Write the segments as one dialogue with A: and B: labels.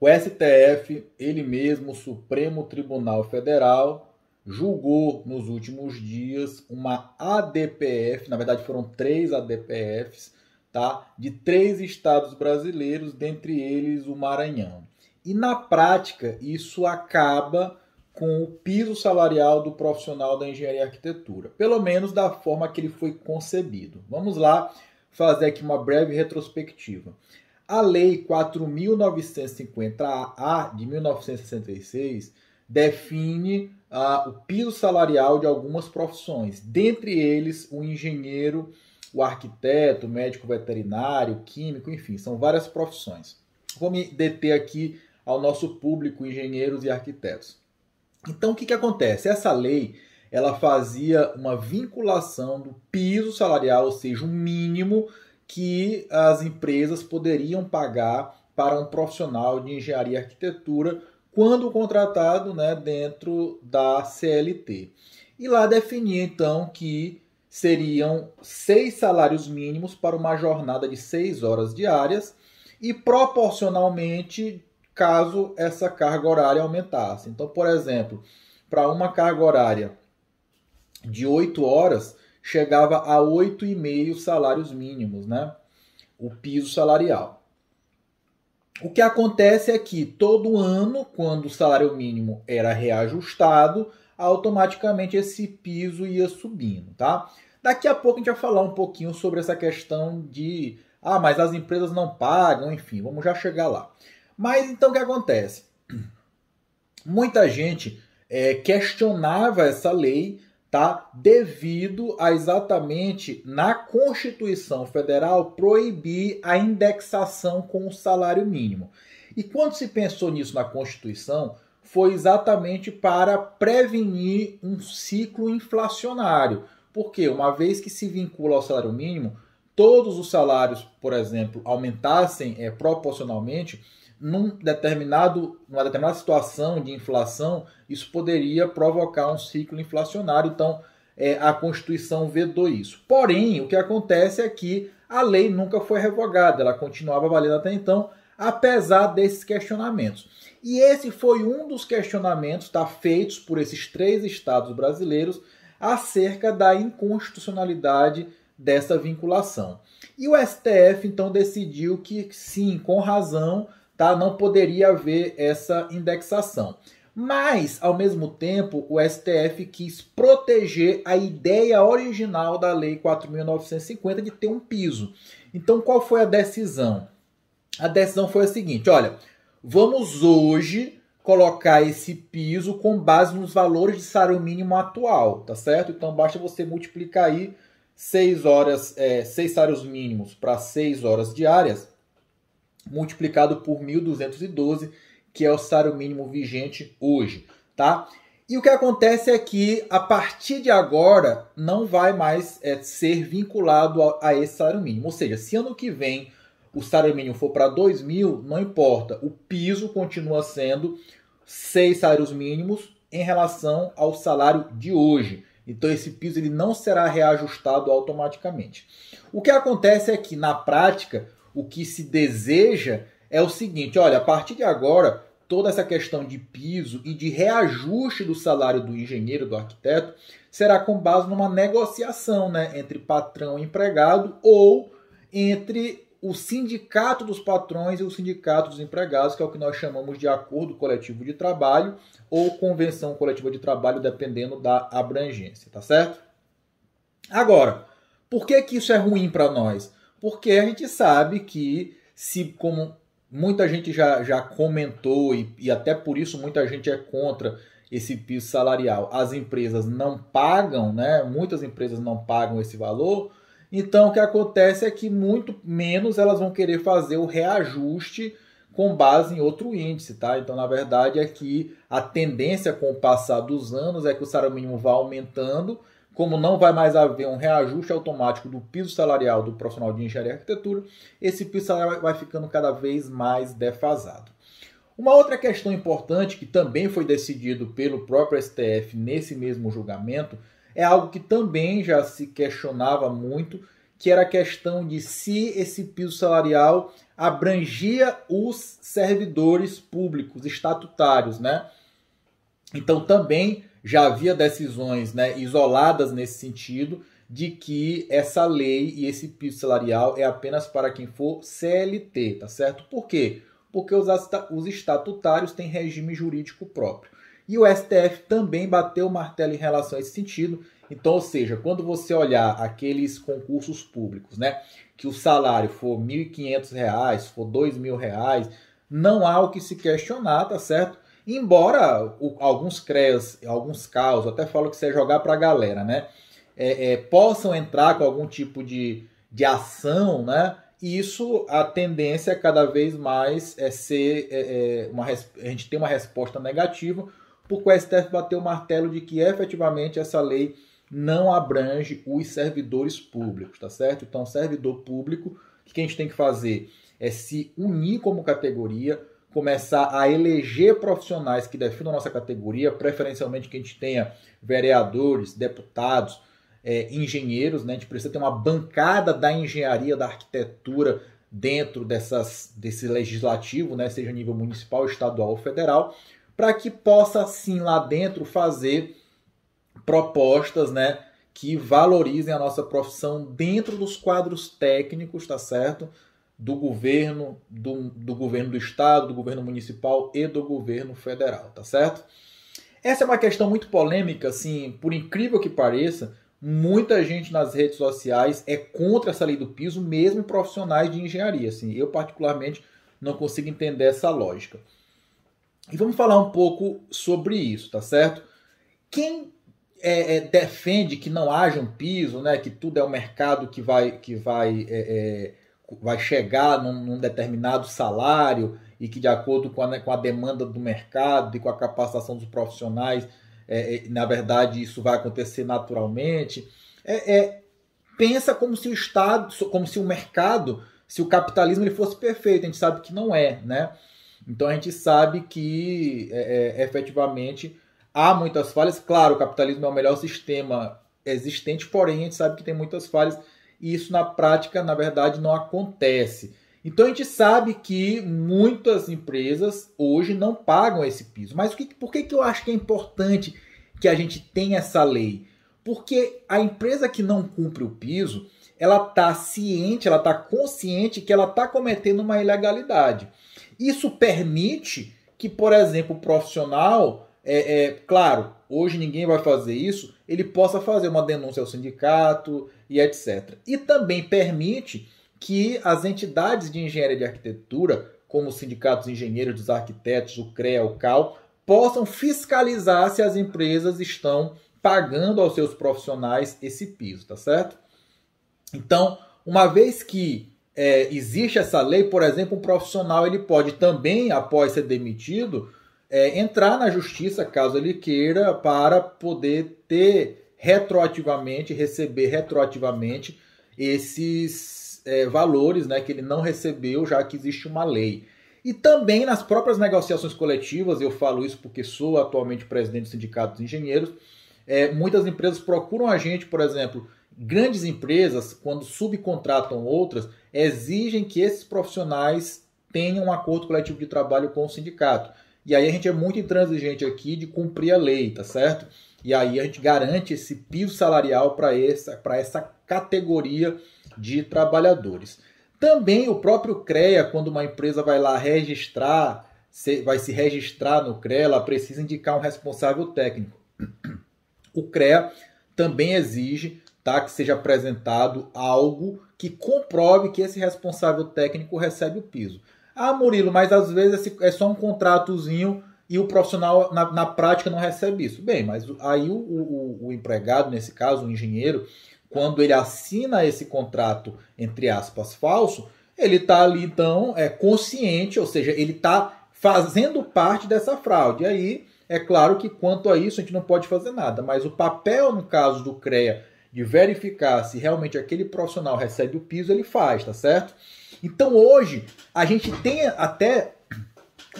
A: O STF, ele mesmo, o Supremo Tribunal Federal, julgou nos últimos dias uma ADPF, na verdade foram 3 ADPFs, tá? De 3 estados brasileiros, dentre eles o Maranhão. E na prática, isso acaba com o piso salarial do profissional da engenharia e arquitetura, pelo menos da forma que ele foi concebido. Vamos lá fazer aqui uma breve retrospectiva. A Lei 4.950-A de 1966 define o piso salarial de algumas profissões, dentre eles o engenheiro, o arquiteto, o médico veterinário, o químico, enfim, são várias profissões. Vou me deter aqui ao nosso público, engenheiros e arquitetos. Então, o que acontece? Essa lei ela fazia uma vinculação do piso salarial, ou seja, um mínimo que as empresas poderiam pagar para um profissional de engenharia e arquitetura quando contratado, né, dentro da CLT. E lá definia então que seriam 6 salários mínimos para uma jornada de 6 horas diárias e proporcionalmente caso essa carga horária aumentasse. Então, por exemplo, para uma carga horária de 8 horas, chegava a 8,5 salários mínimos, né? O piso salarial. O que acontece é que todo ano, quando o salário mínimo era reajustado, automaticamente esse piso ia subindo, tá? Daqui a pouco a gente vai falar um pouquinho sobre essa questão de mas as empresas não pagam, enfim, vamos já chegar lá. Mas então o que acontece? Muita gente questionava essa lei, tá? Devido a exatamente na Constituição Federal proibir a indexação com o salário mínimo. E quando se pensou nisso na Constituição, foi exatamente para prevenir um ciclo inflacionário. Porque uma vez que se vincula ao salário mínimo, todos os salários, por exemplo, aumentassem proporcionalmente, numa determinada situação de inflação, isso poderia provocar um ciclo inflacionário. Então, a Constituição vedou isso. Porém, o que acontece é que a lei nunca foi revogada, ela continuava valendo até então, apesar desses questionamentos. E esse foi um dos questionamentos feitos por esses 3 estados brasileiros acerca da inconstitucionalidade dessa vinculação. E o STF, então, decidiu que sim, com razão, não poderia haver essa indexação. Mas, ao mesmo tempo, o STF quis proteger a ideia original da Lei 4.950 de ter um piso. Então, qual foi a decisão? A decisão foi a seguinte, olha, vamos hoje colocar esse piso com base nos valores de salário mínimo atual, tá certo? Então, basta você multiplicar aí 6 salários mínimos para 6 horas diárias, multiplicado por 1.212, que é o salário mínimo vigente hoje, tá? E o que acontece é que, a partir de agora, não vai mais ser vinculado a esse salário mínimo. Ou seja, se ano que vem o salário mínimo for para 2.000, não importa. O piso continua sendo 6 salários mínimos em relação ao salário de hoje. Então, esse piso ele não será reajustado automaticamente. O que acontece é que, na prática, o que se deseja é o seguinte, olha, a partir de agora, toda essa questão de piso e de reajuste do salário do engenheiro, do arquiteto, será com base numa negociação, né, entre patrão e empregado ou entre o sindicato dos patrões e o sindicato dos empregados, que é o que nós chamamos de acordo coletivo de trabalho ou convenção coletiva de trabalho, dependendo da abrangência, tá certo? Agora, por que isso é ruim para nós? Porque a gente sabe que, como muita gente já comentou, e até por isso muita gente é contra esse piso salarial, as empresas não pagam, né? Muitas empresas não pagam esse valor. Então, o que acontece é que muito menos elas vão querer fazer o reajuste com base em outro índice, tá? Então, na verdade, é que a tendência com o passar dos anos é que o salário mínimo vá aumentando. Como não vai mais haver um reajuste automático do piso salarial do profissional de engenharia e arquitetura, esse piso salarial vai ficando cada vez mais defasado. Uma outra questão importante, que também foi decidido pelo próprio STF nesse mesmo julgamento, é algo que também já se questionava muito, que era a questão de se esse piso salarial abrangia os servidores públicos estatutários, né? Então também já havia decisões, né, isoladas nesse sentido, de que essa lei e esse piso salarial é apenas para quem for CLT, tá certo? Por quê? Porque os estatutários têm regime jurídico próprio. E o STF também bateu o martelo em relação a esse sentido. Então, ou seja, quando você olhar aqueles concursos públicos, né, que o salário for R$ 1.500, for R$ 2.000, não há o que se questionar, tá certo? Embora alguns CREAs, alguns CAUs, até falo que isso é jogar para a galera, né, possam entrar com algum tipo de ação, né, e isso, a tendência é cada vez mais a gente ter uma resposta negativa, porque o STF bateu o martelo de que efetivamente essa lei não abrange os servidores públicos, tá certo? Então, servidor público, o que a gente tem que fazer é se unir como categoria, começar a eleger profissionais que definam a nossa categoria, preferencialmente que a gente tenha vereadores, deputados, engenheiros, né? A gente precisa ter uma bancada da engenharia, da arquitetura dentro desse legislativo, né? Seja a nível municipal, estadual ou federal, para que possa, sim, lá dentro fazer propostas, né, que valorizem a nossa profissão dentro dos quadros técnicos, tá certo? Do governo, do governo do estado, do governo municipal e do governo federal, tá certo? Essa é uma questão muito polêmica, assim, por incrível que pareça, muita gente nas redes sociais é contra essa lei do piso, mesmo profissionais de engenharia, assim. Eu particularmente não consigo entender essa lógica. E vamos falar um pouco sobre isso, tá certo? Quem defende que não haja um piso, né, que tudo é o mercado que vai chegar num determinado salário e que de acordo com a demanda do mercado e com a capacitação dos profissionais, na verdade isso vai acontecer naturalmente, pensa como se o Estado, como se o mercado, se o capitalismo ele fosse perfeito. A gente sabe que não é, né? Então a gente sabe que efetivamente há muitas falhas. Claro, o capitalismo é o melhor sistema existente, porém a gente sabe que tem muitas falhas e isso na prática, na verdade, não acontece. Então a gente sabe que muitas empresas hoje não pagam esse piso. Mas por que eu acho que é importante que a gente tenha essa lei? Porque a empresa que não cumpre o piso, ela está ciente, ela está consciente que ela está cometendo uma ilegalidade. Isso permite que, por exemplo, o profissional, claro, hoje ninguém vai fazer isso, ele possa fazer uma denúncia ao sindicato e etc. E também permite que as entidades de engenharia de arquitetura, como os sindicatos de engenheiros, dos arquitetos, o CREA, o CAL, possam fiscalizar se as empresas estão pagando aos seus profissionais esse piso, tá certo? Então, uma vez que existe essa lei, por exemplo, um profissional ele pode também, após ser demitido, entrar na justiça, caso ele queira, para poder receber retroativamente esses valores, né, que ele não recebeu, já que existe uma lei. E também nas próprias negociações coletivas, eu falo isso porque sou atualmente presidente do Sindicato dos Engenheiros, muitas empresas procuram a gente, por exemplo, grandes empresas, quando subcontratam outras, exigem que esses profissionais tenham um acordo coletivo de trabalho com o sindicato. E aí a gente é muito intransigente aqui de cumprir a lei, tá certo? E aí a gente garante esse piso salarial para essa categoria de trabalhadores. Também o próprio CREA, quando uma empresa vai lá vai se registrar no CREA, ela precisa indicar um responsável técnico. O CREA também exige, tá, que seja apresentado algo que comprove que esse responsável técnico recebe o piso. Ah, Murilo, mas às vezes é só um contratozinho e o profissional na prática não recebe isso. Bem, mas aí o empregado, nesse caso, o engenheiro, quando ele assina esse contrato, entre aspas, falso, ele está ali, então, consciente, ou seja, ele está fazendo parte dessa fraude. E aí, é claro que quanto a isso a gente não pode fazer nada, mas o papel, no caso do CREA, de verificar se realmente aquele profissional recebe o piso, ele faz, tá certo? Então hoje a gente tem até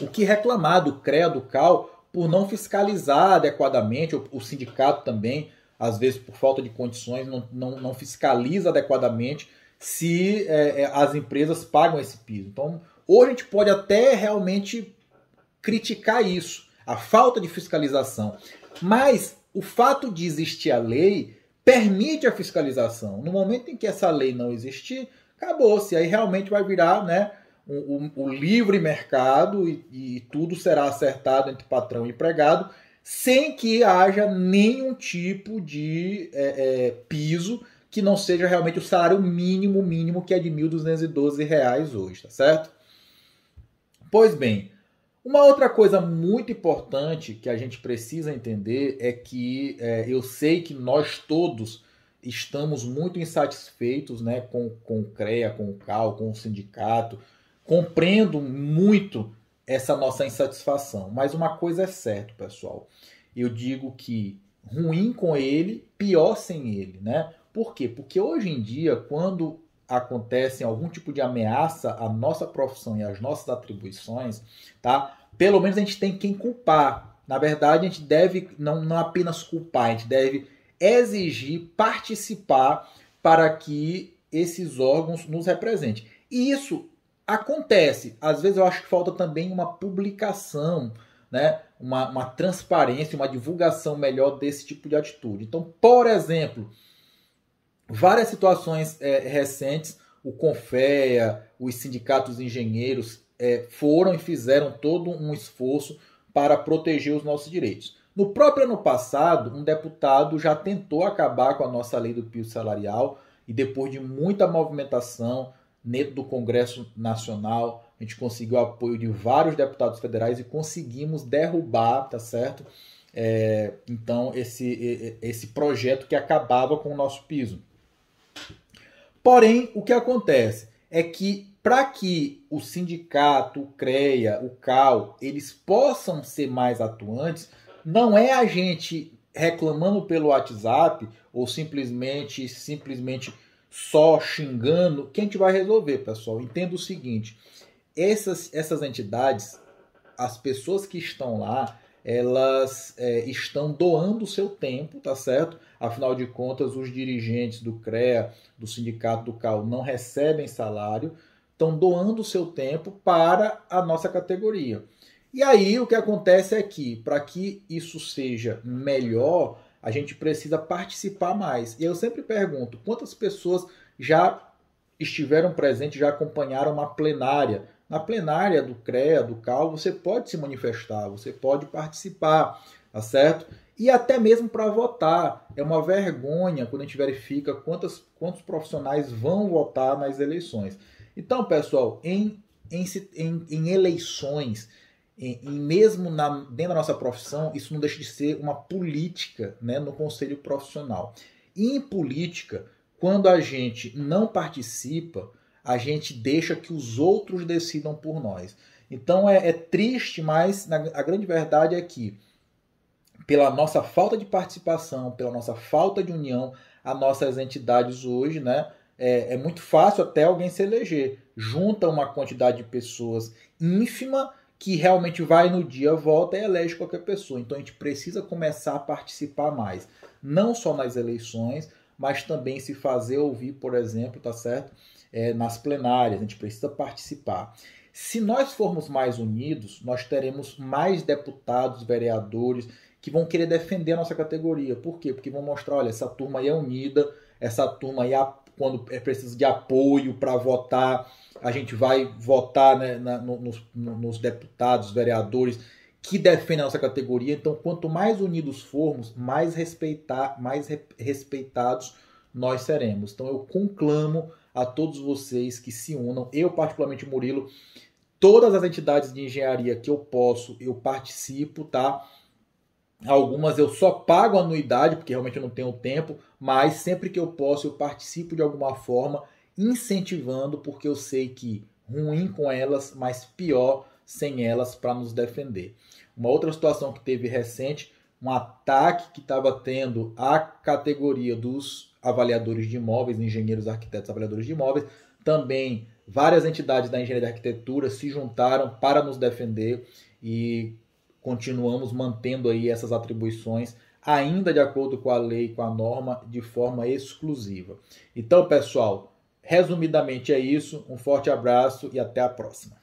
A: o que reclamar do CREA, do CAL, por não fiscalizar adequadamente, o sindicato também, às vezes por falta de condições, não fiscaliza adequadamente se as empresas pagam esse piso. Então, hoje a gente pode até realmente criticar isso, a falta de fiscalização. Mas o fato de existir a lei permite a fiscalização. No momento em que essa lei não existir, acabou-se. Aí realmente vai virar, né, o livre mercado e tudo será acertado entre patrão e empregado, sem que haja nenhum tipo de piso que não seja realmente o salário mínimo, que é de R$ 1.212 hoje, tá certo? Pois bem, uma outra coisa muito importante que a gente precisa entender é que eu sei que nós todos estamos muito insatisfeitos, né, com o CREA, com o CAL, com o sindicato. Compreendo muito essa nossa insatisfação, mas uma coisa é certa, pessoal. Eu digo que ruim com ele, pior sem ele, né? Por quê? Porque hoje em dia, quando acontece algum tipo de ameaça à nossa profissão e às nossas atribuições, tá? Pelo menos a gente tem quem culpar. Na verdade, a gente deve não apenas culpar, a gente deve exigir, participar para que esses órgãos nos representem. E isso acontece. Às vezes eu acho que falta também uma publicação, né? Uma transparência, uma divulgação melhor desse tipo de atitude. Então, por exemplo, várias situações recentes, o CONFEA, os sindicatos engenheiros foram e fizeram todo um esforço para proteger os nossos direitos. No próprio ano passado, um deputado já tentou acabar com a nossa lei do piso salarial e depois de muita movimentação dentro do Congresso Nacional, a gente conseguiu o apoio de vários deputados federais e conseguimos derrubar, tá certo? Então, esse projeto que acabava com o nosso piso. Porém, o que acontece é que para que o sindicato, o CREA, o CAL, eles possam ser mais atuantes, não é a gente reclamando pelo WhatsApp ou simplesmente só xingando que a gente vai resolver, pessoal. Entenda o seguinte, essas entidades, as pessoas que estão lá, elas estão doando o seu tempo, tá certo? Afinal de contas, os dirigentes do CREA, do sindicato do CAL, não recebem salário, estão doando o seu tempo para a nossa categoria. E aí o que acontece é que, para que isso seja melhor, a gente precisa participar mais. E eu sempre pergunto, quantas pessoas já estiveram presentes, já acompanharam uma plenária? Na plenária do CREA, do CAL, você pode se manifestar, você pode participar, tá certo? E até mesmo para votar. É uma vergonha quando a gente verifica quantos profissionais vão votar nas eleições. Então, pessoal, em eleições, mesmo dentro da nossa profissão, isso não deixa de ser uma política, né, no conselho profissional. E em política, quando a gente não participa, a gente deixa que os outros decidam por nós. Então é triste, mas a grande verdade é que, pela nossa falta de participação, pela nossa falta de união, as nossas entidades hoje, né, é muito fácil até alguém se eleger. Junta uma quantidade de pessoas ínfima que realmente vai no dia, volta e elege qualquer pessoa. Então a gente precisa começar a participar mais. Não só nas eleições, mas também se fazer ouvir, por exemplo, tá certo? Nas plenárias, a gente precisa participar. Se nós formos mais unidos, nós teremos mais deputados, vereadores que vão querer defender a nossa categoria. Por quê? Porque vão mostrar, olha, essa turma aí é unida, essa turma aí, quando é preciso de apoio para votar, a gente vai votar, né, nos deputados, vereadores que defendem a nossa categoria. Então, quanto mais unidos formos, mais respeitados nós seremos. Então, eu conclamo a todos vocês que se unam. Eu, particularmente, Murilo, todas as entidades de engenharia que eu posso, eu participo, tá? Algumas eu só pago anuidade, porque realmente eu não tenho tempo, mas sempre que eu posso, eu participo de alguma forma, incentivando, porque eu sei que ruim com elas, mas pior sem elas para nos defender. Uma outra situação que teve recente, um ataque que estava tendo à categoria dos avaliadores de imóveis, engenheiros, arquitetos, avaliadores de imóveis, também várias entidades da engenharia de arquitetura se juntaram para nos defender e continuamos mantendo aí essas atribuições ainda de acordo com a lei, com a norma, de forma exclusiva. Então, pessoal, resumidamente é isso. Um forte abraço e até a próxima.